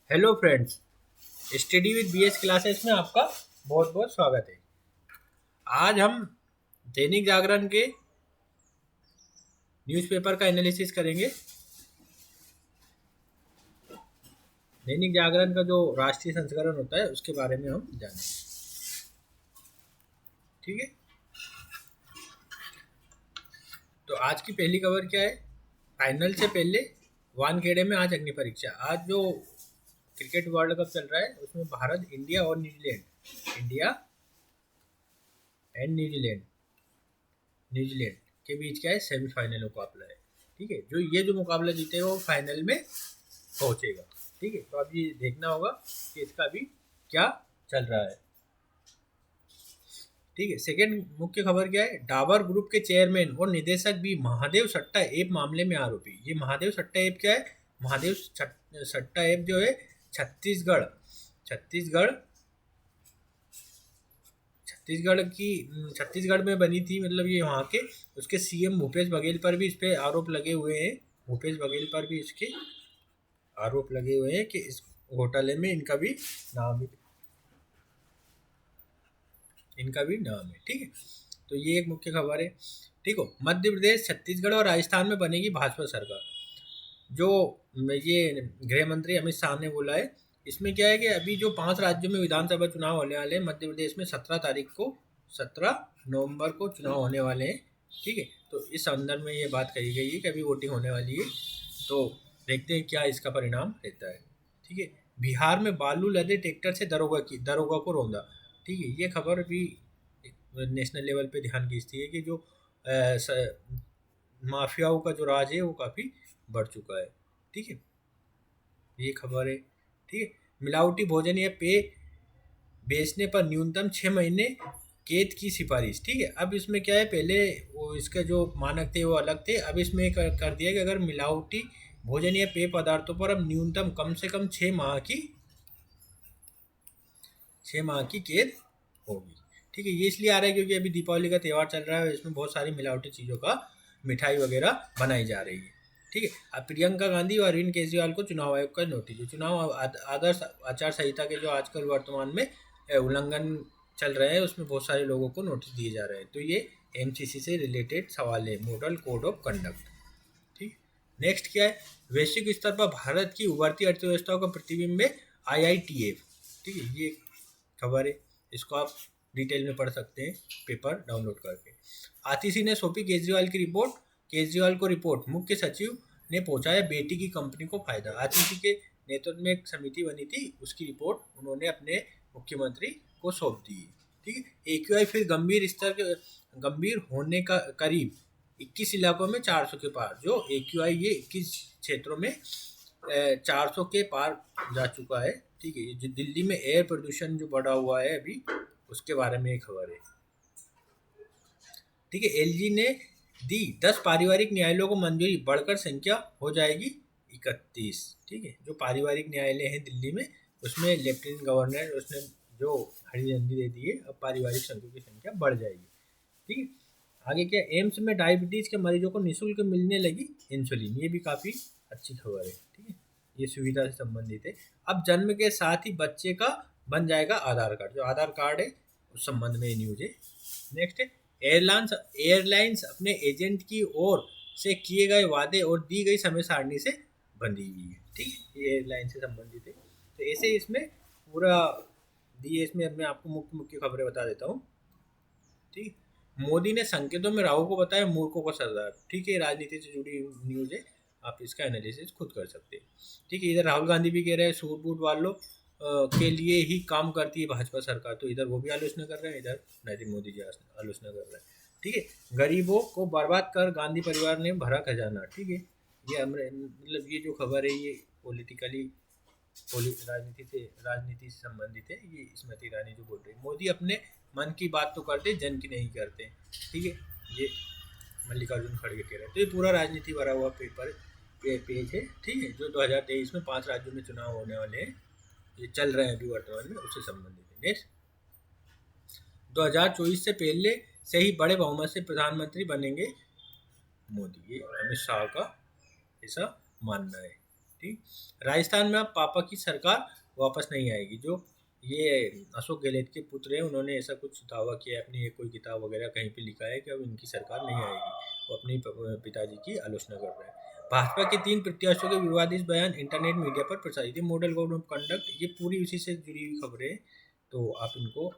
Hello friends, study with BS classes में आपका बहुत बहुत स्वागत है। आज हम दैनिक जागरण के न्यूज़पेपर का एनालिसिस करेंगे। दैनिक जागरण का जो राष्ट्रीय संस्करण होता है उसके बारे में हम जानेंगे। ठीक है, तो आज की पहली खबर क्या है? फाइनल से पहले वानखेड़े में आज अग्नि परीक्षा। आज जो क्रिकेट वर्ल्ड कप चल रहा है उसमें भारत, इंडिया एंड न्यूजीलैंड के बीच क्या है, सेमीफाइनल मुकाबला है। ठीक है, जो मुकाबला जीतेगा वो फाइनल में पहुंचेगा। ठीक है, तो अब ये देखना होगा कि इसका अभी क्या चल रहा है। ठीक है, सेकंड मुख्य खबर क्या है? डाबर ग्रुप के चेयरमैन और निदेशक भी महादेव सट्टा ऐप मामले में आरोपी। ये महादेव सट्टा ऐप क्या है? सट्टा ऐप जो है छत्तीसगढ़ छत्तीसगढ़ छत्तीसगढ़ में बनी थी। मतलब ये वहाँ के उसके सीएम भूपेश बघेल पर भी इस पे आरोप लगे हुए हैं। भूपेश बघेल पर भी इसके आरोप लगे हुए हैं कि इस घोटाले में इनका भी नाम है। ठीक है, तो ये एक मुख्य खबर है। ठीक हो, मध्य प्रदेश, छत्तीसगढ़ और राजस्थान में बनेगी भाजपा सरकार। जो ये गृह मंत्री अमित शाह ने बोला है, इसमें क्या है कि अभी जो 5 राज्यों में विधानसभा चुनाव होने वाले हैं, मध्य प्रदेश में 17 नवंबर को चुनाव होने वाले हैं। ठीक है, तो इस संदर्भ में ये बात कही गई है कि अभी वोटिंग होने वाली है, तो देखते हैं क्या इसका परिणाम रहता है। ठीक है, बिहार में बालू लदे ट्रैक्टर से दरोगा को रौंदा। ठीक है, ये खबर भी नेशनल लेवल पे ध्यान खींचती है कि जो माफियाओं का जो राज है वो काफ़ी बढ़ चुका है। ठीक है, ये खबर है। ठीक है, मिलावटी भोजन या पेय बेचने पर न्यूनतम 6 महीने कैद की सिफारिश। ठीक है, अब इसमें क्या है, पहले वो इसके जो मानक थे वो अलग थे। अब इसमें कर दिया कि अगर मिलावटी भोजन या पेय पदार्थों पर अब न्यूनतम कम से कम 6 माह की कैद होगी। ठीक है, ये इसलिए आ रहा है क्योंकि अभी दीपावली का त्यौहार चल रहा है, इसमें बहुत सारी मिलावटी चीज़ों का मिठाई वगैरह बनाई जा रही है। ठीक है, अब प्रियंका गांधी और अरविंद केजरीवाल को चुनाव आयोग का नोटिस। जो चुनाव आदर्श आचार संहिता के जो आजकल वर्तमान में उल्लंघन चल रहे हैं उसमें बहुत सारे लोगों को नोटिस दिए जा रहे हैं। तो ये एमसीसी से रिलेटेड सवाल है, मॉडल कोड ऑफ कंडक्ट। ठीक, नेक्स्ट क्या है? वैश्विक स्तर पर भारत की उभरती अर्थव्यवस्थाओं का प्रतिबिंब है IITF। ठीक है, ये खबर है, इसको आप डिटेल में पढ़ सकते हैं पेपर डाउनलोड करके। आतिशी ने सौंपी केजरीवाल को रिपोर्ट, मुख्य सचिव ने पहुंचाया बेटी की कंपनी को फायदा। आतिशी के नेतृत्व में एक समिति बनी थी, उसकी रिपोर्ट उन्होंने अपने मुख्यमंत्री को सौंप दी। ठीक है, AQI फिर गंभीर होने का करीब 21 इलाकों में 400 के पार। जो AQI ये 21 क्षेत्रों में 400 के पार जा चुका है। ठीक है, जो दिल्ली में एयर प्रदूषण जो बढ़ा हुआ है अभी, उसके बारे में एक खबर है। ठीक है, LG ने दी 10 पारिवारिक न्यायालयों को मंजूरी, बढ़कर संख्या हो जाएगी 31। ठीक है, जो पारिवारिक न्यायालय हैं दिल्ली में उसमें लेफ्टिनेंट गवर्नर उसने जो हरी झंडी दे दी है, अब पारिवारिक संघों की संख्या बढ़ जाएगी। ठीक है, आगे क्या? एम्स में डायबिटीज़ के मरीजों को निःशुल्क मिलने लगी इंसुलिन। ये भी काफ़ी अच्छी खबर है। ठीक है, ये सुविधा से संबंधित है। अब जन्म के साथ ही बच्चे का बन जाएगा आधार कार्ड। जो आधार कार्ड है उस संबंध में ये न्यूज है। नेक्स्ट है, एयरलाइंस अपने एजेंट की ओर से किए गए वादे और दी गई समय सारणी से बंधी हुई है। ठीक है, ये एयरलाइन से संबंधित है। तो ऐसे इसमें पूरा दिए, इसमें मैं आपको मुख्य मुख्य खबरें बता देता हूँ। ठीक, मोदी ने संकेतों में राहु को बताया मूर्खों का सरदार। ठीक है, राजनीति से जुड़ी न्यूज है, आप इसका एनालिसिस खुद कर सकते हैं। ठीक है, इधर राहुल गांधी भी कह रहे हैं सूट बूट वालों के लिए ही काम करती है भाजपा सरकार, तो इधर वो भी आलोचना कर रहे हैं, इधर नरेंद्र मोदी जी आलोचना कर रहे हैं। ठीक है, गरीबों को बर्बाद कर गांधी परिवार ने भरा खजाना। ठीक है, ये मतलब ये जो खबर है ये राजनीति से संबंधित है। ये स्मृति ईरानी जो बोल रही है, मोदी अपने मन की बात तो करते, जन की नहीं करते। ठीक है, ये मल्लिकार्जुन खड़गे कह रहे हैं। तो ये पूरा राजनीति भरा हुआ पेज है। ठीक है, जो 2023 में 5 राज्यों में चुनाव होने वाले हैं, ये चल रहे हैं अभी वर्तमान में, उससे संबंधित है। नेक्स्ट, 2024 से पहले से ही बड़े बहुमत से प्रधानमंत्री बनेंगे मोदी। ये अमित शाह का ऐसा मानना है। ठीक। राजस्थान में अब पापा की सरकार वापस नहीं आएगी। जो ये अशोक गहलोत के पुत्र हैं, उन्होंने ऐसा कुछ दावा किया है, अपनी कोई किताब वगैरह कहीं पे लिखा है कि अब इनकी सरकार नहीं आएगी। वो अपने पिताजी की आलोचना कर रहे हैं। भाजपा के 3 प्रत्याशियों के विवादित बयान इंटरनेट मीडिया पर प्रसारित है। मॉडल कोड ऑफ कंडक्ट, ये पूरी उसी से जुड़ी हुई खबरें हैं, तो आप इनको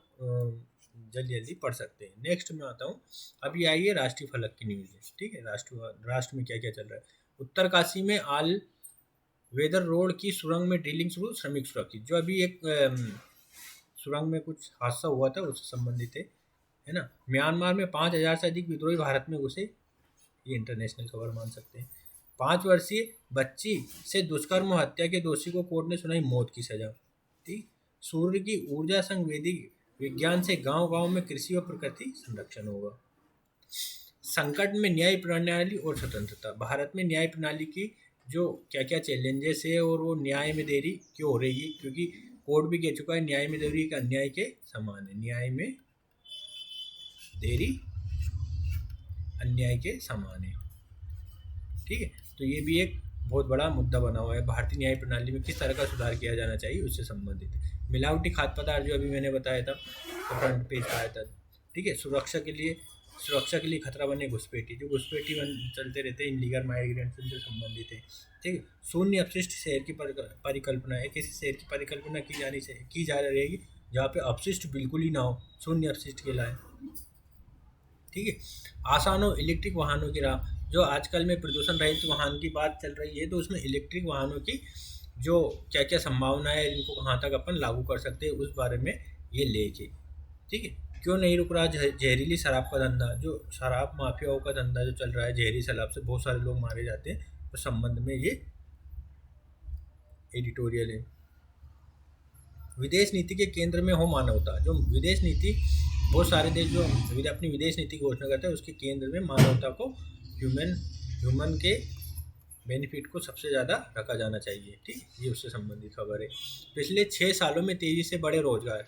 जल्दी जल्दी पढ़ सकते हैं। नेक्स्ट में आता हूँ। अभी आई है राष्ट्रीय फलक की न्यूज़ है, ठीक है। राष्ट्र में क्या क्या चल रहा है। उत्तरकाशी में आल वेदर रोड की सुरंग में ड्रिलिंग शुरू, श्रमिक सुरक्षित। जो अभी एक सुरंग में कुछ हादसा हुआ था उससे संबंधित है ना। म्यांमार में 5,000 से अधिक विद्रोही भारत में घुसे, ये इंटरनेशनल खबर मान सकते हैं। 5 वर्षीय बच्ची से दुष्कर्म और हत्या के दोषी को कोर्ट ने सुनाई मौत की सजा, ठीक। सूर्य की ऊर्जा संग वैदिक विज्ञान से गांव-गांव में कृषि और प्रकृति संरक्षण होगा। संकट में न्याय प्रणाली और स्वतंत्रता। भारत में न्याय प्रणाली की जो क्या क्या चैलेंजेस है और वो न्याय में देरी क्यों हो रही है, क्योंकि कोर्ट भी कह चुका है न्याय में देरी का अन्याय के समान है। न्याय में देरी अन्याय के समान है, ठीक है। तो ये भी एक बहुत बड़ा मुद्दा बना हुआ है। भारतीय न्याय प्रणाली में किस तरह का सुधार किया जाना चाहिए उससे संबंधित। मिलावटी खाद्य पदार्थ, जो अभी मैंने बताया था, तो फ्रंट पेज आया था, ठीक है। सुरक्षा के लिए खतरा बने घुसपैठी, जो घुसपैठी चलते रहते हैं, इनलीगल माइग्रेंट्स से संबंधित है, ठीक है। शून्य अपशिष्ट शहर की परिकल्पना है। किसी शहर की परिकल्पना की जा रहेगी जहाँ पे अपशिष्ट बिल्कुल ही ना हो, शून्य अपशिष्ट के लाए, ठीक है। आसान और इलेक्ट्रिक वाहनों की राह। जो आजकल में प्रदूषण रहित वाहन की बात चल रही है, तो उसमें इलेक्ट्रिक वाहनों की जो क्या क्या संभावना है, इनको कहाँ तक अपन लागू कर सकते हैं, उस बारे में ये लेके, ठीक है। क्यों नहीं रुक रहा जहरीली शराब का धंधा। जो शराब माफियाओं का धंधा जो चल रहा है, जहरीली शराब से बहुत सारे लोग मारे जाते हैं, तो संबंध में ये एडिटोरियल है। विदेश नीति के केंद्र में हो मानवता। जो विदेश नीति, बहुत सारे देश जो अपनी विदेश नीति घोषणा करते हैं, उसके केंद्र में मानवता को, ह्यूमन के बेनिफिट को सबसे ज़्यादा रखा जाना चाहिए, ठीक। ये उससे संबंधित खबर है। पिछले 6 सालों में तेज़ी से बढ़े रोजगार,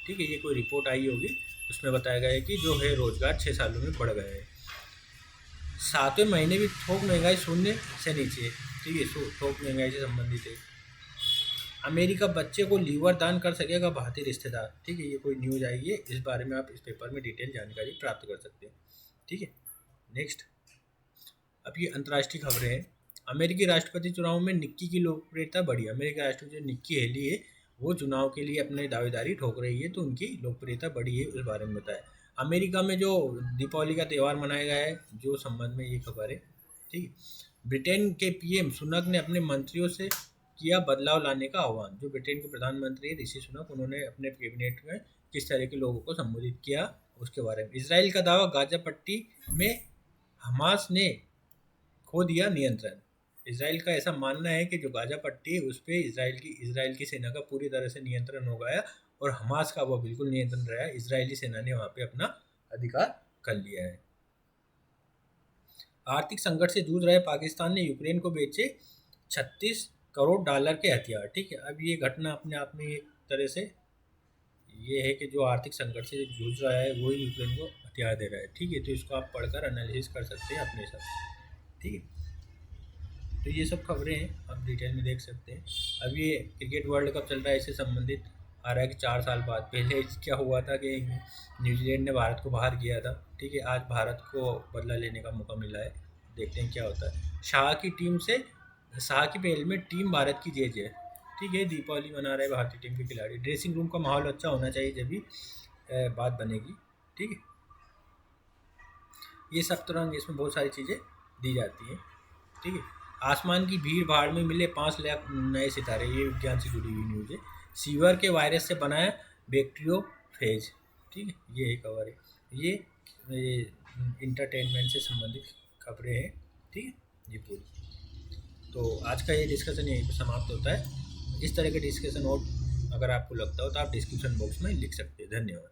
ठीक है। ये कोई रिपोर्ट आई होगी, उसमें बताया गया है कि जो है रोजगार 6 सालों में बढ़ गया है। 7वें महीने भी थोक महंगाई शून्य से नीचे, ठीक है। थोक महंगाई से संबंधित है। अमेरिका बच्चे को लीवर दान कर सकेगा भारतीय रिश्तेदार, ठीक है। ये कोई न्यूज़ आई है, इस बारे में आप इस पेपर में डिटेल जानकारी प्राप्त कर सकते हैं, ठीक है। नेक्स्ट, अब ये अंतर्राष्ट्रीय खबरें हैं। अमेरिकी राष्ट्रपति चुनाव में निक्की की लोकप्रियता बढ़ी। अमेरिकी राष्ट्रपति जो निक्की हेली है, वो चुनाव के लिए अपने दावेदारी ठोक रही है, तो उनकी लोकप्रियता बढ़ी है, उस बारे में बताया। अमेरिका में जो दीपावली का त्यौहार मनाया गया है, जो संबंध में ये खबर है, ठीक है। ब्रिटेन के पीएम सुनक ने अपने मंत्रियों से किया बदलाव लाने का आह्वान। जो ब्रिटेन के प्रधानमंत्री ऋषि सुनक, उन्होंने अपने कैबिनेट में किस तरह के लोगों को संबोधित किया, उसके बारे में। इसराइल का दावा, गाजा पट्टी में हमास ने खो दिया नियंत्रण। इसराइल का ऐसा मानना है कि जो गाजा पट्टी है, उस पर इसराइल की सेना का पूरी तरह से नियंत्रण हो गया, और हमास का वो बिल्कुल नियंत्रण रहा है। इसराइली सेना ने वहाँ पे अपना अधिकार कर लिया है। आर्थिक संकट से जूझ रहे पाकिस्तान ने यूक्रेन को बेचे $36 करोड़ के हथियार, ठीक है। अब ये घटना अपने आप में एक तरह से ये है कि जो आर्थिक संकट से जूझ रहा है, वही यूक्रेन को हथियार दे रहा है, ठीक है। तो इसको आप पढ़कर एनालिसिस कर सकते हैं अपने साथ, ठीक है। तो ये सब खबरें हैं, आप डिटेल में देख सकते हैं। अब ये क्रिकेट वर्ल्ड कप चल रहा है, इससे संबंधित आ रहा है कि 4 साल बाद, पहले क्या हुआ था कि न्यूजीलैंड ने भारत को बाहर किया था, ठीक है। आज भारत को बदला लेने का मौका मिला है, देखते हैं क्या होता है। शाह की पहल में टीम भारत की जय जय, ठीक है। दीपावली मना रहे भारतीय टीम के खिलाड़ी। ड्रेसिंग रूम का माहौल अच्छा होना चाहिए, जब भी बात बनेगी, ठीक है। ये सब तरह इसमें बहुत सारी चीज़ें दी जाती हैं, ठीक है। आसमान की भीड़ भाड़ में मिले 5 लाख नए सितारे, ये विज्ञान से जुड़ी हुई न्यूज़ है। सीवर के वायरस से बनाया बैक्टीरियोफेज, ठीक है। ये एक खबर है। ये इंटरटेनमेंट से संबंधित खबरें हैं, ठीक है। ये पूरी, तो आज का ये डिस्कशन यहीं पर समाप्त होता है। इस तरह के डिस्कशन और अगर आपको लगता हो तो आप डिस्क्रिप्शन बॉक्स में लिख सकते हैं। धन्यवाद।